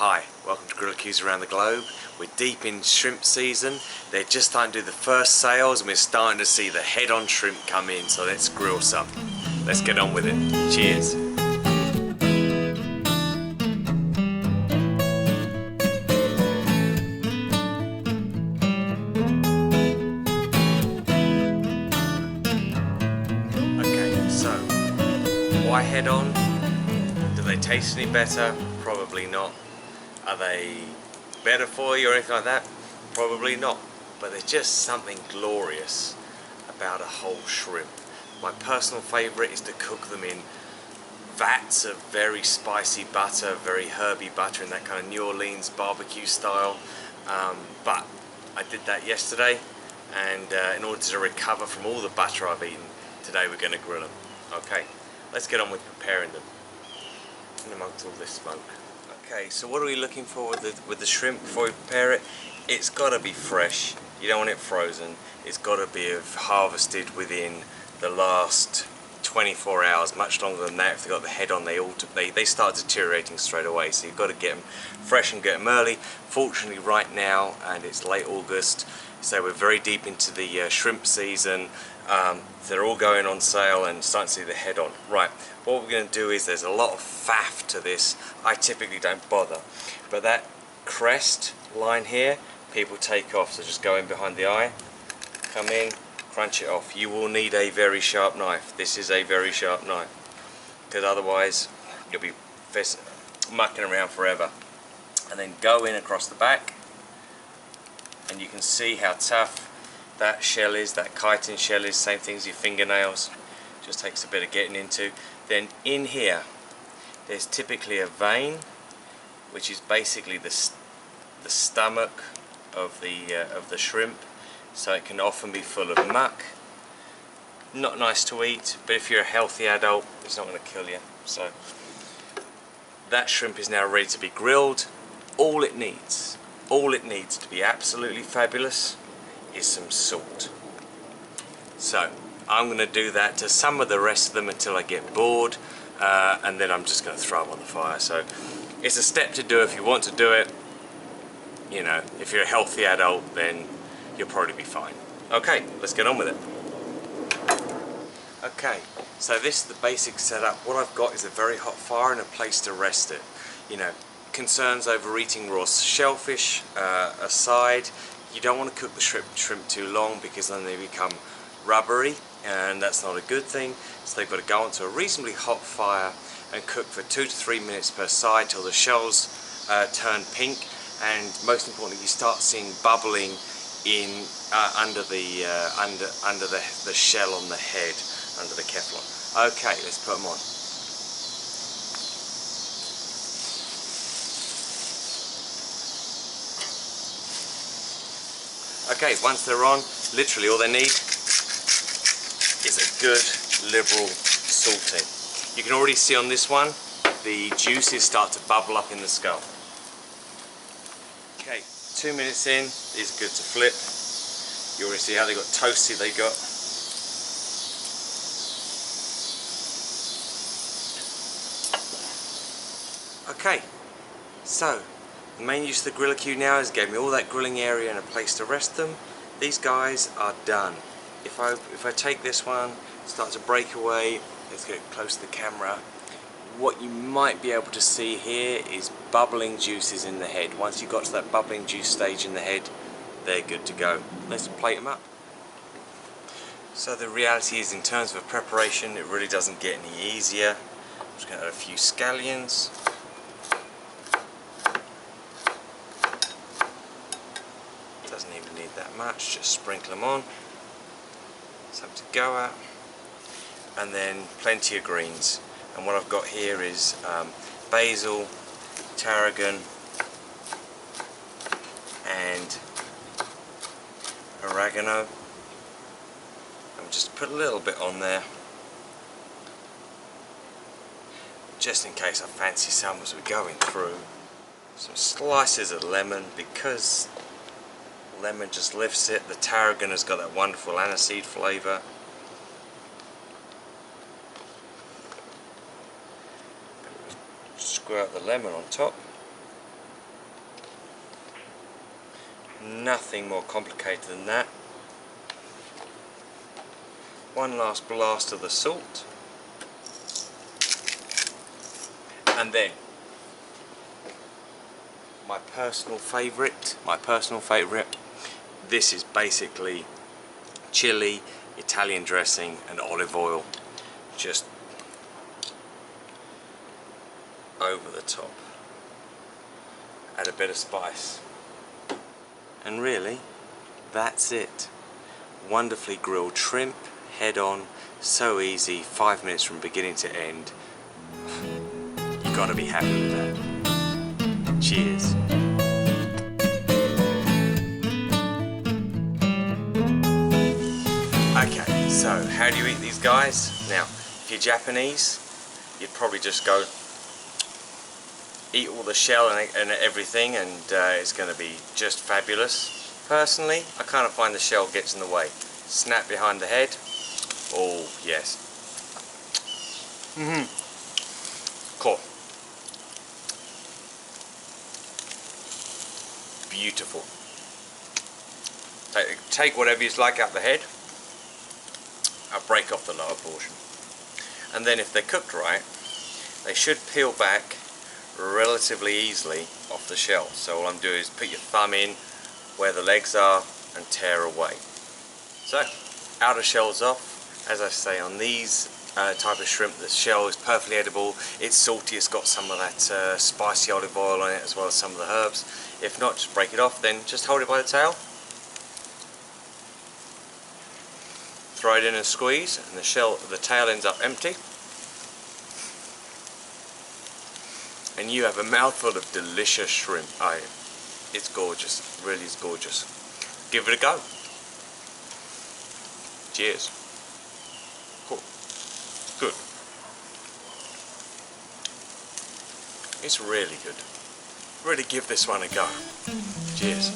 Hi, welcome to Grill Queues around the globe. We're deep in shrimp season. They're just starting to do the first sales and we're starting to see the head-on shrimp come in, so let's grill some. Let's get on with it. Cheers. Okay, so why head-on? Do they taste any better? Probably not. Are they better for you or anything like that? Probably not. But there's just something glorious about a whole shrimp. My personal favourite is to cook them in vats of very spicy butter, very herby butter in that kind of New Orleans barbecue style. But I did that yesterday, and in order to recover from all the butter I've eaten, today we're going to grill them. Okay, let's get on with preparing them in amongst all this smoke. Okay, so what are we looking for with the shrimp before we prepare it? It's got to be fresh. You don't want it frozen. It's got to be harvested within the last 24 hours, much longer than that. If they've got the head on, they start deteriorating straight away. So you've got to get them fresh and get them early. Fortunately, right now, and it's late August, so we're very deep into the shrimp season. They're all going on sale and starting to see the head on. Right, what we're going to do is, there's a lot of faff to this. I typically don't bother, but that crest line here, people take off. So just go in behind the eye, come in, crunch it off. You will need a very sharp knife. This is a very sharp knife, because otherwise you'll be mucking around forever. And then go in across the back, and you can see how tough that shell is, that chitin shell is. Same thing as your fingernails, just takes a bit of getting into. Then in here there's typically a vein, which is basically the stomach of the shrimp, so it can often be full of muck. Not nice to eat, but if you're a healthy adult, it's not going to kill you. So that shrimp is now ready to be grilled. All it needs to be absolutely fabulous is some salt. So I'm going to do that to some of the rest of them until I get bored, and then I'm just going to throw them on the fire. So it's a step to do if you want to do it. You know, if you're a healthy adult, then you'll probably be fine. Okay, let's get on with it. Okay, so this is the basic setup. What I've got is a very hot fire and a place to rest it. You know, concerns over eating raw shellfish aside, you don't want to cook the shrimp too long, because then they become rubbery, and that's not a good thing. So they've got to go onto a reasonably hot fire and cook for 2 to 3 minutes per side till the shells turn pink, and most importantly, you start seeing bubbling in under the shell on the head, under the Kevlar. Okay, let's put them on. Okay, once they're on, literally all they need is a good liberal salting. You can already see on this one, the juices start to bubble up in the skull. Okay, 2 minutes in, these are good to flip. You already see how they got toasty they got. Okay, so the main use of the griller queue now is gave me all that grilling area and a place to rest them. These guys are done. If I take this one, start to break away, let's get close to the camera. What you might be able to see here is bubbling juices in the head. Once you've got to that bubbling juice stage in the head, they're good to go. Let's plate them up. So the reality is, in terms of preparation, it really doesn't get any easier. I'm just going to add a few scallions. Doesn't even need that much, just sprinkle them on. Something to go at. And then plenty of greens. And what I've got here is basil, tarragon, and oregano. And just put a little bit on there, just in case I fancy some as we're going through. Some slices of lemon, because lemon just lifts it. The tarragon has got that wonderful aniseed flavour. Squirt the lemon on top. Nothing more complicated than that. One last blast of the salt. And then my personal favourite, this is basically chili, Italian dressing and olive oil, just over the top. Add a bit of spice. And really, that's it. Wonderfully grilled shrimp, head on, so easy, 5 minutes from beginning to end. You gotta be happy with that. Cheers. Okay, so how do you eat these guys? Now, if you're Japanese, you'd probably just go eat all the shell and everything, and it's going to be just fabulous. Personally, I kind of find the shell gets in the way. Snap behind the head. Oh, yes. Cool. Beautiful. Take whatever you like out the head. I'll break off the lower portion. And then if they're cooked right, they should peel back relatively easily off the shell. So all I'm doing is put your thumb in where the legs are and tear away. So, outer shell's off. As I say, on these type of shrimp, the shell is perfectly edible. It's salty, it's got some of that spicy olive oil on it as well as some of the herbs. If not, just break it off, then just hold it by the tail. Throw it in and squeeze, and the tail ends up empty. And you have a mouthful of delicious shrimp. It's gorgeous, it really is gorgeous. Give it a go. Cheers. Cool. Good. It's really good. Really give this one a go. Cheers.